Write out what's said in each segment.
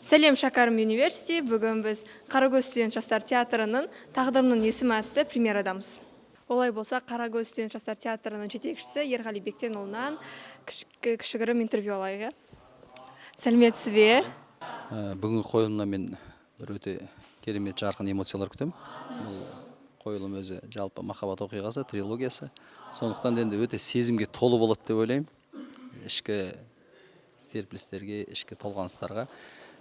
Сәлем, Шәкәрім университеті. Бүгін біз Қарагөз студент жастар театрының тағдырының есімі атты премьерадамыз. Олай болса, Қарагөз студент жастар театрының жетекшісі Ерғали Бектенұлынан кішігірім интервью алайық. Сәлеметсіз бе? Бүгінгі қойылымнан мен бір өте керемет жарқын эмоциялар күтемін. Бұл қойылым өзі жалпы махаббат оқиғасы, трилогиясы. Сондықтан енді өте сезімге толы болады деп ойлаймын. Ішкі серпілістерге, ішкі толғаныстарға.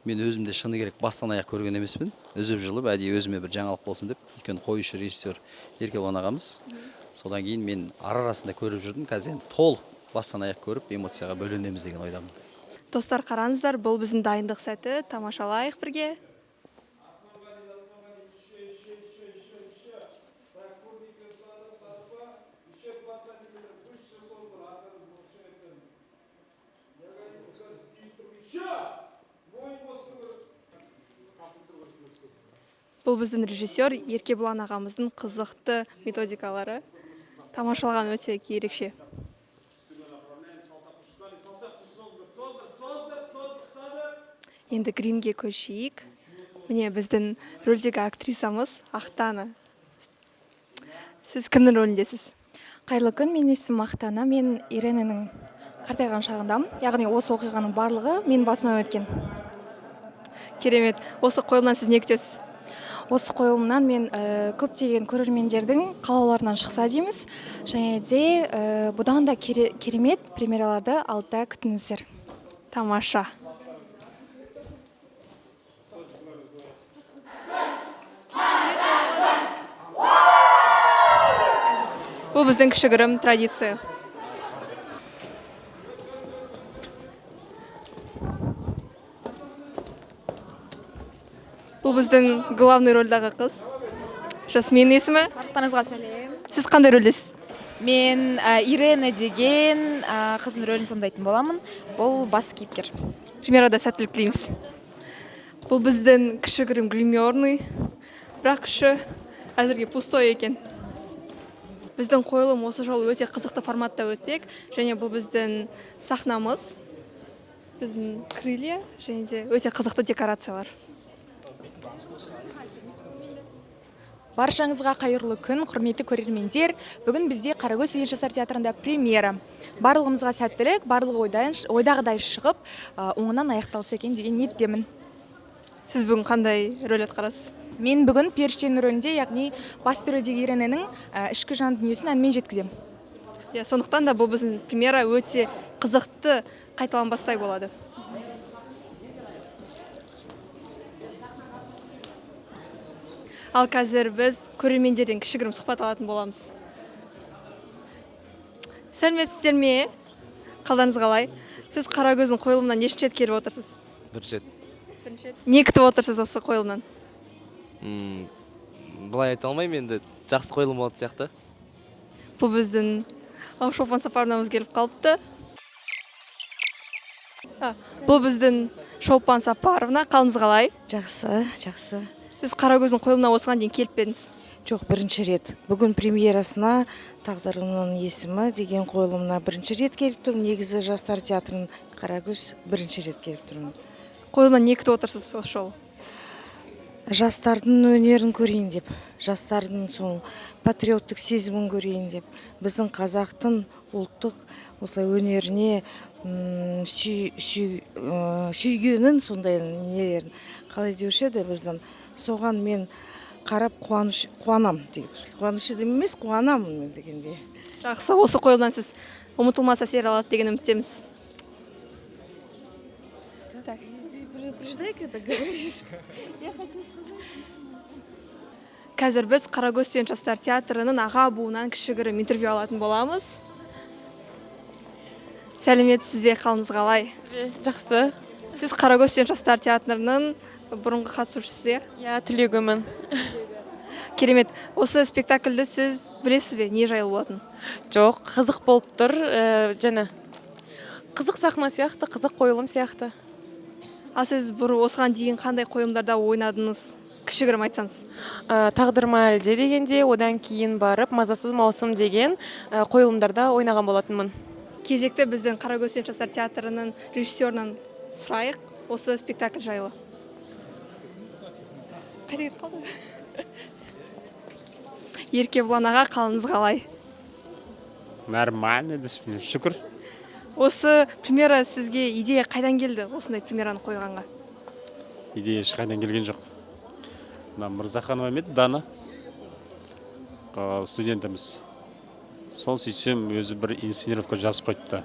Мен өзімде шыны керек бастан аяқ көрген емеспін. Үзіп жылып, әдейі өзіме бір жаңалық болсын деп, өйткені қоюшы режиссер Еркебұлан ағамыз. Содан кейін мен арасында көріп жүрдім. Қазір енді толық бастан аяқ көріп, эмоцияға бөленеміз деген ойдамын. Достар, қараңыздар, бұл біздің дайындық сәті. Тамашалайық бірге. Бұл біздің режиссер Еркебұлан ағамыздың қызықты методикалары. Тамашалаған өте ерекше. Енді гримге көшейік. Міне біздің рөлдегі актрисамыз Ақтана. Сіз кімнің рөліндесіз? Қайырлы күн, мен есімім Ақтана. Мен Ирененің қартайған шағындамын. Яғни осы оқиғаның барлығы мен басынан өткен. Керемет. Осы қойылымнан сіз не күтесіз? Осы қойылымнан мен көптеген көрермендердің қалауларынан шықса дейміз. Және де бұдан да керемет премьераларды алдыда күтіңіздер. Тамаша. Бұл біздің кішігірім традиция. Бұл біздің главный рөлдағы қыз. Жасмин есімі? Барлықтарыңызға сәлем. Сіз қандай рөлдесіз? Мен Ирена деген қыздың рөлін сомдайтын боламын. Бұл басты кейіпкер. Премьерада сәттілік тілейміз. Бұл біздің кішігірім гримерный, бірақ кіші әзірге пустой екен. Біздің қойылым осы жолы өте қызықты форматта өтпек, және бұл біздің сахнамыз, біздің крылья, және де өте қызықты декорациялар. Баршаңызға қайырлы күн, құрметті көрермендер. Бүгін бізде Қарагөз студент жастар театрында премьера. Барлығымызға сәттілік, барлығы ойдағыдай шығып, оңынан аяқталса екен деген ниеттемін. Сіз бүгін қандай рөл атқарасыз? Мен бүгін періштенің рөлінде, яғни басты рөлдегі Ирененің ішкі жан дүниесін әнмен жеткізем. Сондықтан да бұл біздің премьера өте қызықты қайталанбастай болады. Ал қазір біз көрермендерден кішігірім сұхбат алатын боламыз. Сәлеметсіздер ме? Қалдарыңыз қалай? Сіз Қарагөздің қойылымынан нешінші рет келіп отырсыз? Бірінші рет. Не күтіп отырсыз осы қойылымнан? Бұлай айта алмаймын, енді жақсы қойылым болады сияқты. Бұл біздің Шолпан Сапаровнамыз келіп қалыпты. Бұл біздің Шолпан Сапаровна. Қалыңыз қалай? Жақсы, жақсы. Сіз Қарагөздің қойылымына осыған дейін келіп педіңіз? Жоқ, бірінші рет. Бүгін премьерасына тағдырының есімі деген қойылымына бірінші рет келіп тұрмын. Негізі жастар театрының Қарагөз бірінші рет келіп тұрмын. Қойылымнан не күтіп отырсыз осы жолы? Жастардың өнерін көрейін деп, жастардың сол патриоттық сезімін көрейін деп, біздің қазақтың ұлттық осылай өнеріне сүйгенін, сондай нелерін қалай деуші еді біздің. Соған мен қарап қуанам деп. Қуанышы емес, қуанамын дегенде. Жақсы, осы қойылымнан сіз ұмытылмас әсер алады деген үміттеміз. Қазір біз Қарагөз студент жастар театрының аға буынан кішігірім интервью алатын боламыз. Сәлеметсіз бе, қалыңыз қалай? Жақсы. Сіз Қарагөз студент жастар театрының бұрынғы қатысушысы? Түлегімін. Керемет. Осы спектакльді сіз білесіз бе, не жайлы болатын? Жоқ, қызық болып тұр, және қызық сахна сияқты, қызық қойылым сияқты. Ал сіз осыған дейін қандай қойылымдарда ойнадыңыз? Кішігірім айтсаңыз. Тағдырма әлде дегенде, одан кейін барып мазасыз маусым деген қойылымдарда ойнаған болатынмын. Кезекті біздің Қарагөз студент жастар театрының режиссерінен сұрайық осы спектакль жайлы. қайда кетіп қалды? Еркебұлан аға, қалыңыз қалай? Нормально, шүкір. Осы премьера сізге идея қайдан келді, осындай премьераны қойғанға? Идея ешқайдан келген жоқ. Мына Мырзаханова ме еді, Дана студентіміз. Сол сөйтсем өзі бір инсценировка жазып қойыпты.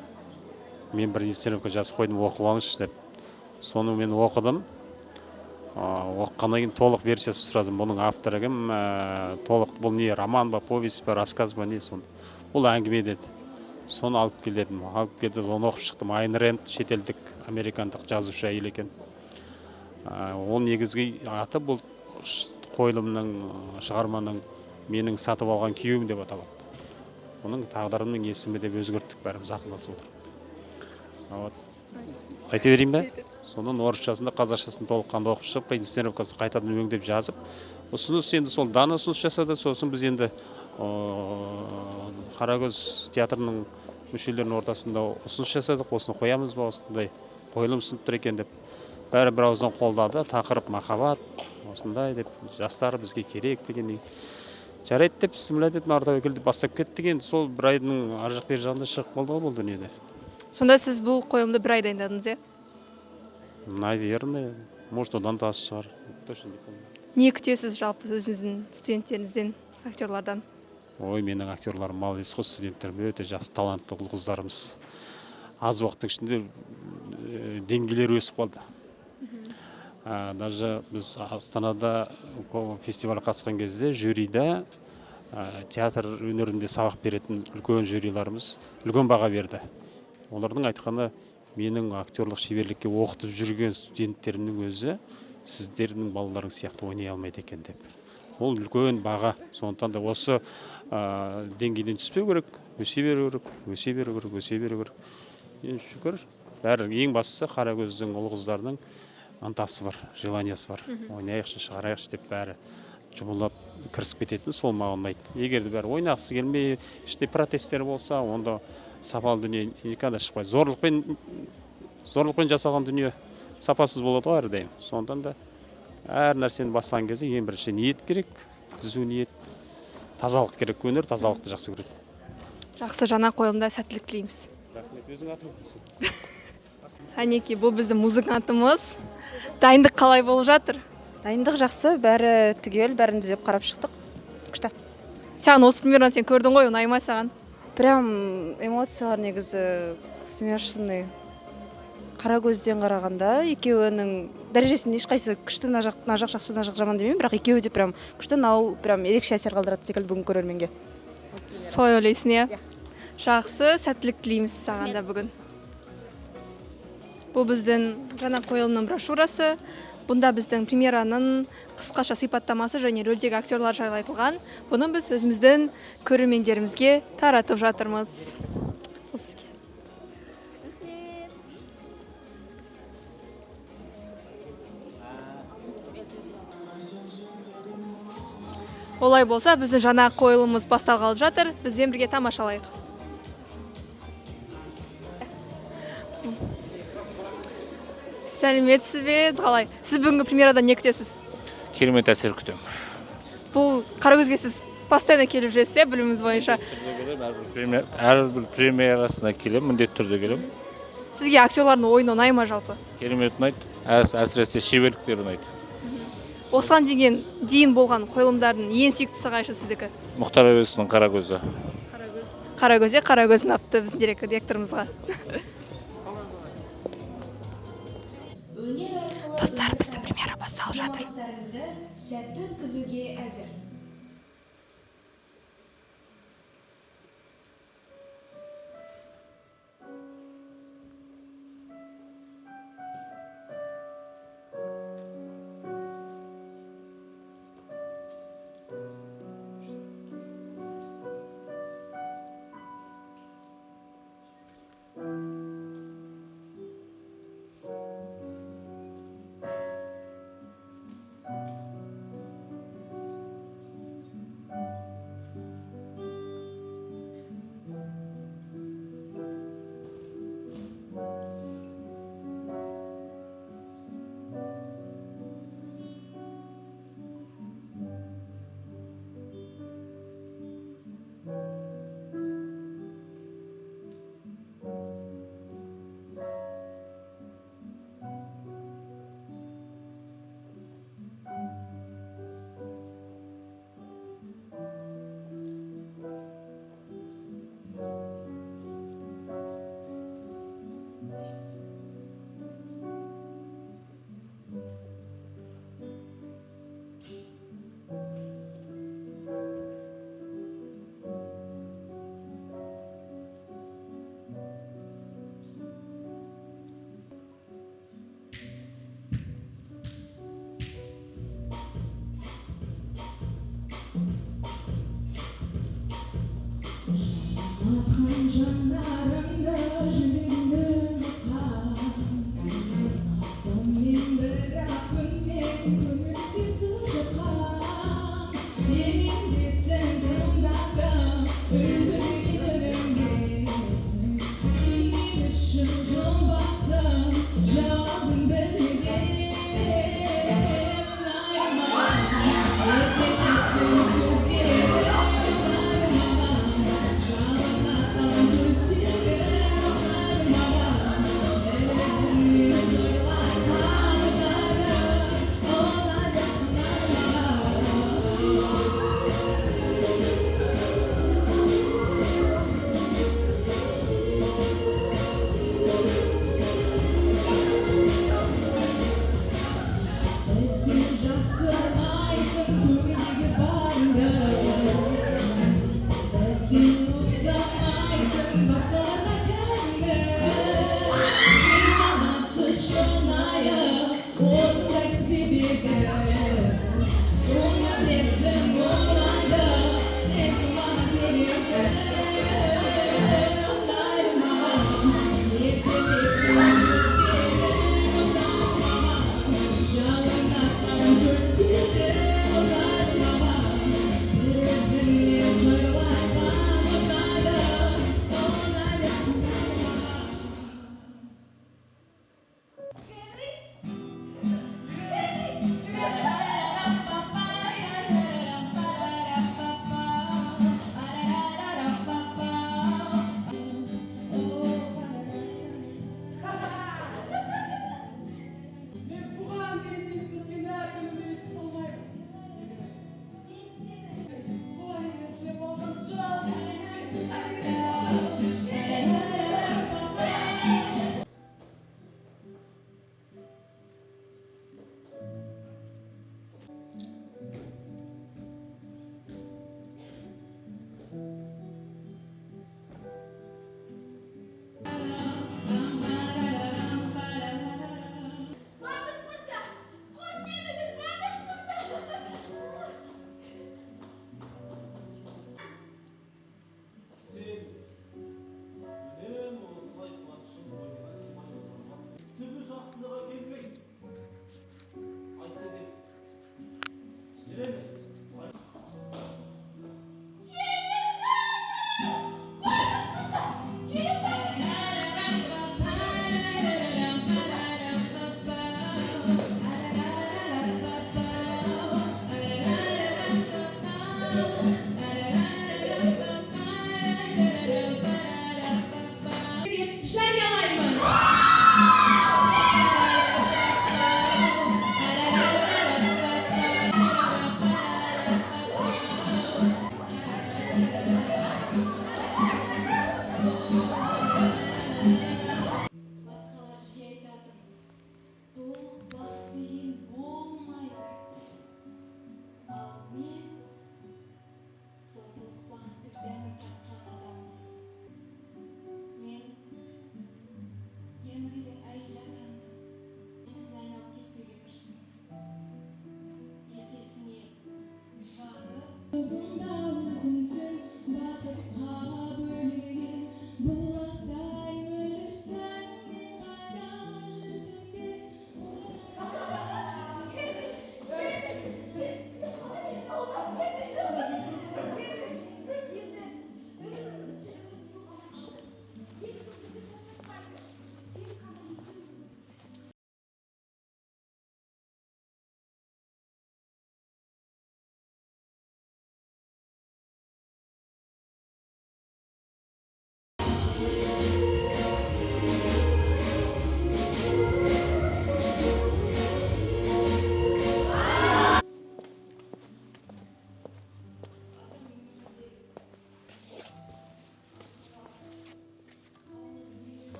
Мен бір инсценировка жазып қойдым, оқып алыңызшы деп. Соны мен оқыдым. Оқығаннан кейін толық версиясын сұрадым. Бұның авторы кім, толық бұл не, роман ба, повесть ба, рассказ ба, не сон. Бұл әңгіме деді. Соны алып келдім. Алып келді, оны оқып шықтым. Айн Рэнд, шетелдік, американдық жазушы әйел екен. Ол негізгі аты бұл қойылымның, шығарманың менің сатып алған күйеуім деп аталады. Оның тағдырымның есімі деп өзгерттік, бәріміз ақылдасып отырып. Айта берейін бе? Соның орысшасында қазақшасын толыққанды оқып шығып, инсценировкасын қайтадан өңдеп жазып, ұсыныс енді сол Дана ұсыныс жасады, сосын біз енді Қарагөз театрының мүшелерінің ортасында ұсыныс жасадық, осыны қоямыз ба, осындай қойылым ұсынып тұр екен деп. Бәрі бір ауыздан қолдады, тақырып махаббат, осындай деп, жастар бізге керек дегендей. Жарайды деп, бісміллә деп, нарда өкілді бастап кеттік, енді сол бір айдың аржақ бер жағында шығып қалды ғой бұл дүниеде. Сонда сіз бұл қойылымды бір ай дайындадыңыз, Наверное, может одан да аз шығар. Точно не помню. Не күтесіз жалпы өзіңіздің студенттеріңізден, актерлардан? Ой, менің актерларым молодец қой, студенттерім өте жас, талантты қыздарымыз. Аз уақыттың ішінде деңгейлері өсіп қалды. Даже біз Астанада фестиваль қатысқан кезде жюриде театр өнерінде сабақ беретін үлкен жюриларымыз үлкен баға берді. Олардың айтқаны, менің актерлық шеберлікке оқытып жүрген студенттерімнің өзі сіздердің балаларың сияқты ойнай алмайды екен деп. Ол үлкен баға. Сондықтан да осы деңгейден түспеу керек, өсе беру керек, өсе беру керек, өсе беру керек. Енді шүкір, бәрі ең бастысы Қарагөздің ұл қыздарының ынтасы бар, желаниясы бар. Ойнайықшы, шығарайықшы деп бәрі жұмылып кірісіп кететін, сол маған ұнайды. Егер де бәрі ойнағысы келмей, іште протесттер болса, онда сапалы дүние никогда шықпайды. Зорлықпен жасалған дүние сапасыз болады ғой әрдайым. Сондықтан да әр нәрсені бастаған кезде ең бірінші ниет керек, түзу ниет, тазалық керек. Өнер тазалықты жақсы көреді. Жақсы, жаңа қойылымда сәттілік тілейміз. Рахмет, өзің атың. Әнеки, бұл біздің музыкантымыз. Дайындық қалай болып жатыр? Дайындық жақсы, бәрі түгел, бәрін түзеп қарап шықтық. Күшті. Саған осы премьераны сен көрдің ғой, ұнай ма саған? Прям эмоциялар негізі смешанный. Қарагөзден қарағанда екеуінің дәрежесінде ешқайсы күшті, мына жақ жақсы, мына жақ жаман демеймін, бірақ екеуі де прям күшті, мынау прям ерекше әсер қалдырады секілді бүгін көрерменге. Солай ойлайсың, иә? Жақсы, сәттілік тілейміз саған да бүгін. Бұл біздің жаңа қойылымның брошюрасы. Бұнда біздің премьераның қысқаша сипаттамасы және рөлдегі актерлар жайлы айтылған. Бұны біз өзіміздің көрермендерімізге таратып жатырмыз. Олай болса, біздің жаңа қойылымымыз басталғалы жатыр. Бізбен бірге тамашалайық. Сәлеметсіз бе, қалай? Сіз бүгінгі премьерадан не күтесіз? Керемет әсер күтемін. Бұл Қарагөзге сіз постоянно келіп жүрсіз, біліміміз бойынша. Әрбір премьерасына келемін, міндетті түрде келемін. Сізге актерлардың ойыны ұнай ма жалпы? Керемет ұнайды, әсіресе шеберліктері ұнайды. Осыған дейін болған қойылымдардың ең сүйіктісі қайсы сіздікі? Мұхтар Әуезовтің Қарагөзі. Қарагөз ұнапты біздің директорымызға. Достар, біздің премьера басталып жатыр. Сәтті өткізуге әзір.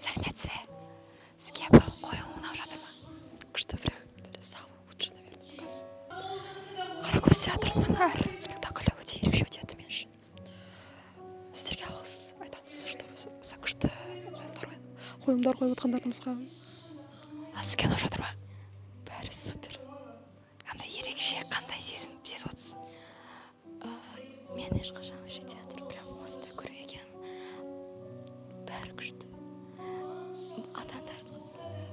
сәлеметсіз бе? Сізге бұл қойылым ұнап жатыр ма? Күшті, бірақ самый лучший, наверное, показ. Қаракөз театрының әр спектаклі өте ерекше өтеді мен үшін. Сіздерге алғыс айтамыз, что осы күшті қойылымдар қойып отқандарыңызға. сізге ұнап жатыр ма? Бәрі супер. Андай ерекше қандай сезім сезіп отырсыз? Мен ешқашан вообще театр прям осындай көрмеген. Бәрі күшті. Адамдардың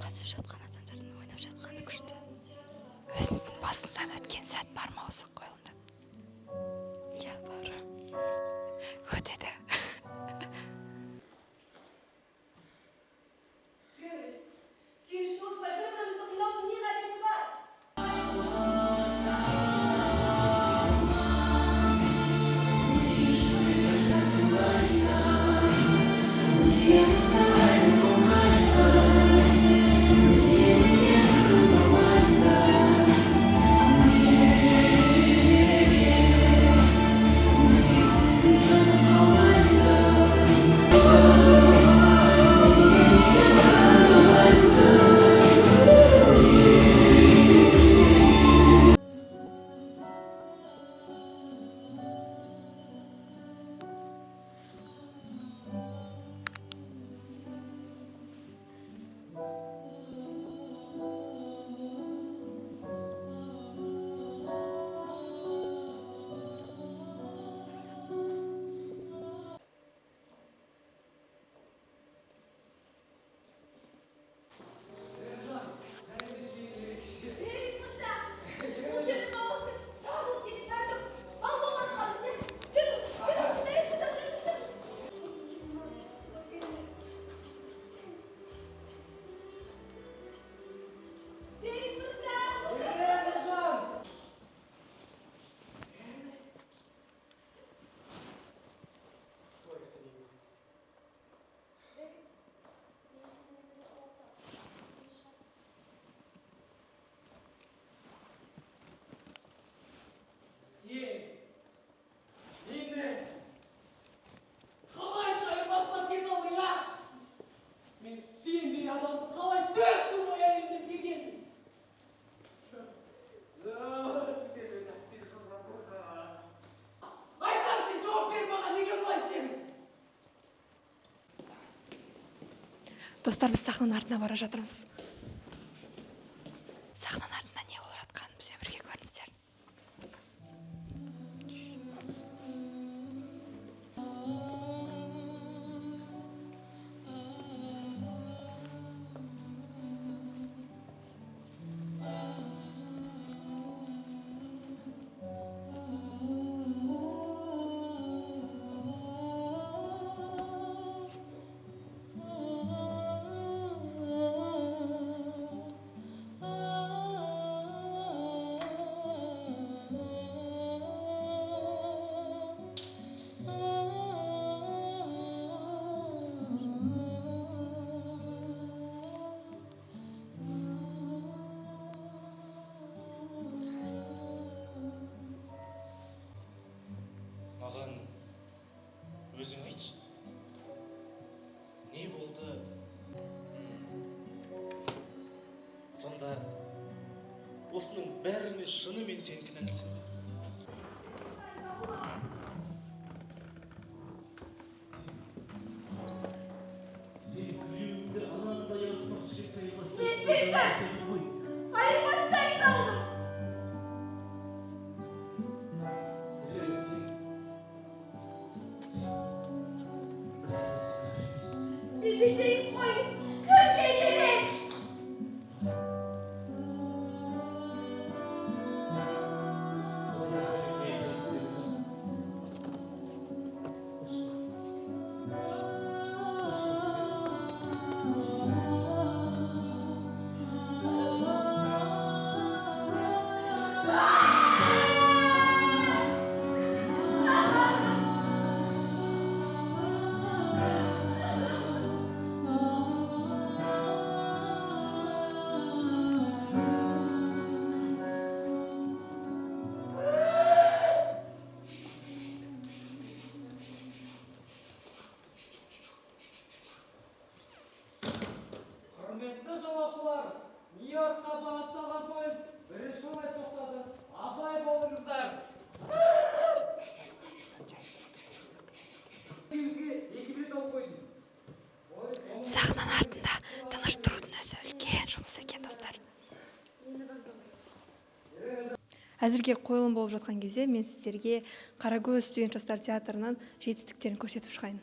қатысып жатқан адамдардың ойнап жатқаны күшті. Өзіңіздің басыңыздан өткен сәт бар ма осы қойылымда? Иә, бар. Өтеді. Достар, біз сахнаның артына бара жатырмыз. Сахнаның артында не болып жатқанын бізбен бірге көріңіздер. Маған өзің айтшы. Не болды? Сонда осының бәріне шынымен сен кінәлісің бе? әзірге қойылым болып жатқан кезде мен сіздерге Қарагөз студент жастар театрының жетістіктерін көрсетіп шығайын.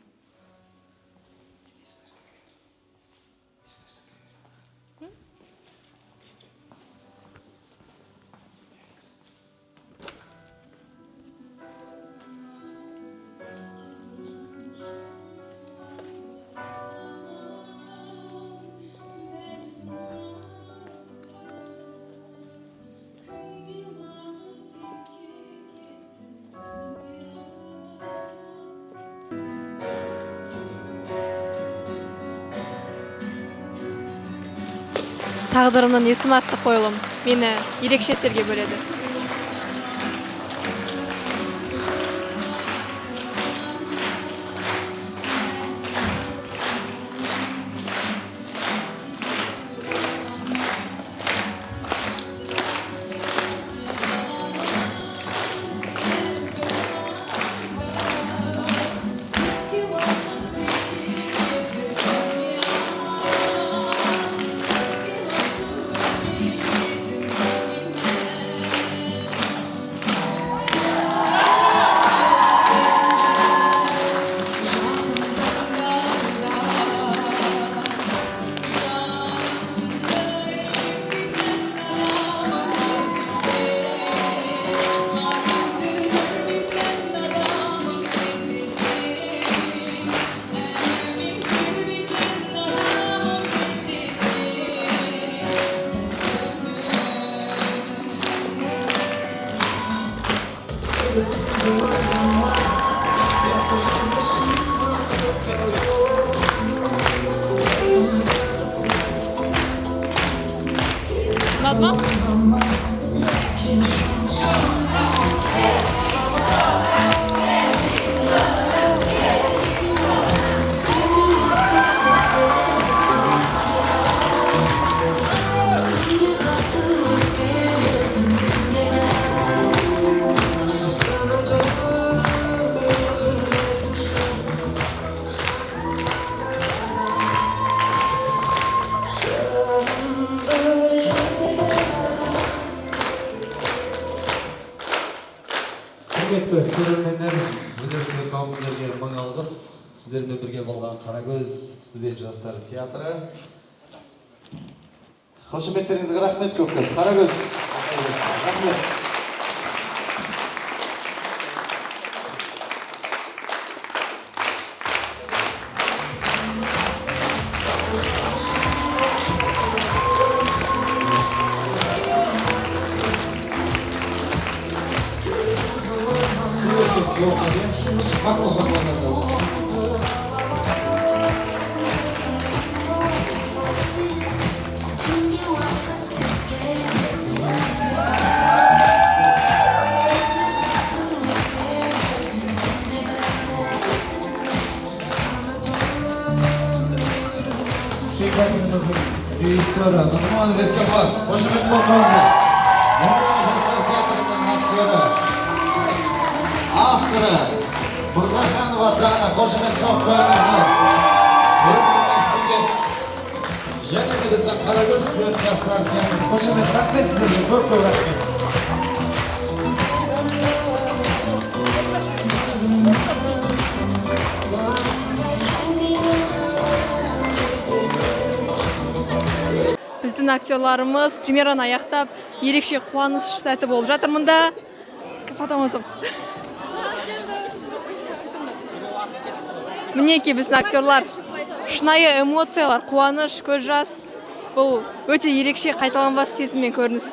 Тағдырымның есім атты қойылым мені ерекше әсерге бөледі. Unutma. Құрметті көрермендер, өнерсүйер қауым сіздерге мың алғыс. Сіздермен бірге болған Қарагөз студент жастар театры. Қошеметтеріңізге рахмет көп. Қарагөз. Рахмет. Rejissörü Nurman Vetkapar, Қошемет Солтанов, жастар театрының актері, авторы Мырзаханова Дана, Қошемет Солтанов, өзіміздің студент, және де біздің Қарагөз студент жастар театры. Қошемет, рахмет сіздерге, көп рахмет. Біздің актерларымыз премьераны аяқтап, ерекше қуаныш сәті болып жатыр мұнда. Мінеки біздің актерлар шынайы эмоциялар, қуаныш, көз жас. Бұл өте ерекше қайталанбас сезіммен көрініс.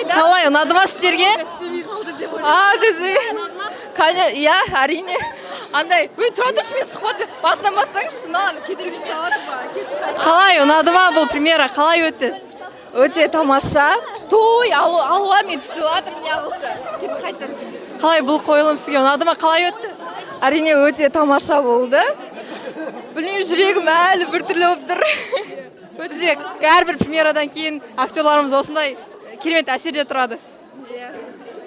Қалай, ұнады ма сіздерге? Иә, әрине. Андай, тұра тұршы мен сұхбат басынан бастаңызшы, кедергі жасаватыр ма? Қалай, ұнады ма бұл премьера? Қалай өтті? Өте тамаша. Той, алуа мен түсіп жатыр, не қылса. Кетіп қайттан. Қалай, бұл қойылым сізге ұнады ма? Қалай өтті? Әрине өте тамаша болды. Білмеймін, жүрегім әлі біртүрлі болып тұр. Бізде әрбір премьерадан кейін актерларымыз осындай керемет әсерде тұрады.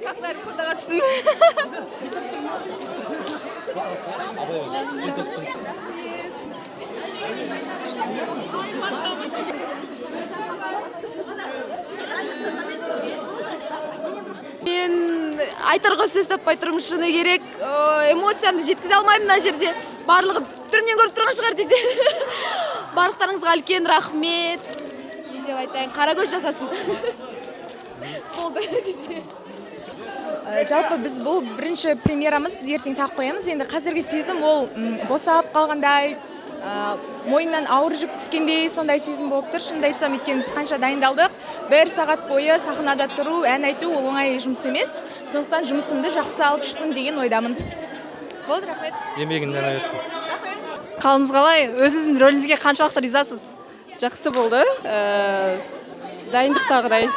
Қақтар фотоға түстім. Мен айтарға сөз таппай тұрмын, шыны керек. Эмоциямды жеткізе алмаймын мына жерде. Барлығы түрінен көріп тұрған шығар десе. Барлықтарыңызға үлкен рахмет. Не деп айтайын, Қарагөз жасасын. Болды десе. Жалпы біз бұл бірінші премьерамыз, біз ертең тағып қоямыз. Енді қазіргі сезім ол босап қалғандай, мойнынан ауыр жүк түскендей, сондай сезім болып тұр. Шынымды айтсам, өйткені біз қанша дайындалдық, 1 сағат бойы сахнада тұру, ән айту ол оңай жұмыс емес. Сондықтан жұмысымды жақсы алып шықтым деген ойдамын. Болды, рахмет. Еңбегің жана берсін. Қалыңыз қалай? Өзіңіздің рөліңізге қаншалықты ризасыз? Жақсы болды. Дайындықтағыдай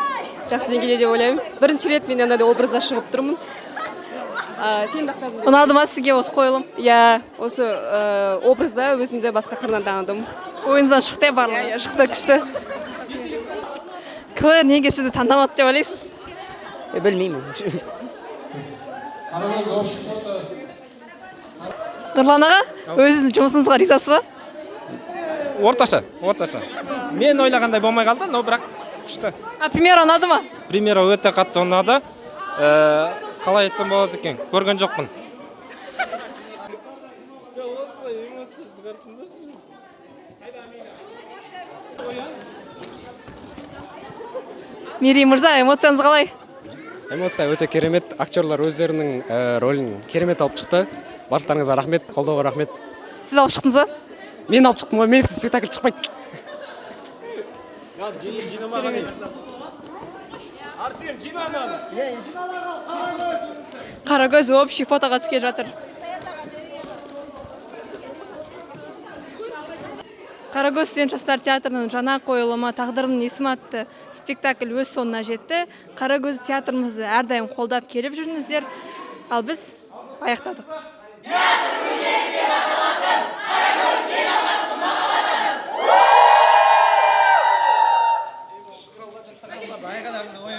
жақсы деңгейде деп ойлаймын. Бірінші рет мен андай образда шығып тұрмын. Ұнады ма сізге осы қойылым? Иә, осы образда өзімді басқа қырынан таныдым. Ойыңыздан шықты барлығы? Иә, шықты, күшті. КВР неге сізді таңдамады деп ойлайсыз? Білмеймін. Нұрлан аға, өзіңіздің жұмысыңызға ризасыз ба? Орташа. Мен ойлағандай болмай қалды, но бірақ күшті. Премьера ұнады ма? Премьера өте қатты ұнады. Қалай айтсам болады екен, көрген жоқпын. Мерей мырза, эмоцияңыз қалай? Эмоция өте керемет. Актерлар өздерінің рөлін керемет алып шықты. Барлықтарыңызға рахмет, қолдауға рахмет. Сіз алып шықтыңыз ба? Мен алып шықтым ғой, мен сіз спектакль шықпайды. Қарагөз общий фотоға түскен жатыр. Қарагөз студент жастар театрының жаңа қойылымы Тағдырымның есімі атты спектакль өз соңына жетті. Қарагөз театрымызды әрдайым қолдап келіп жүріңіздер. Ал біз аяқтадық.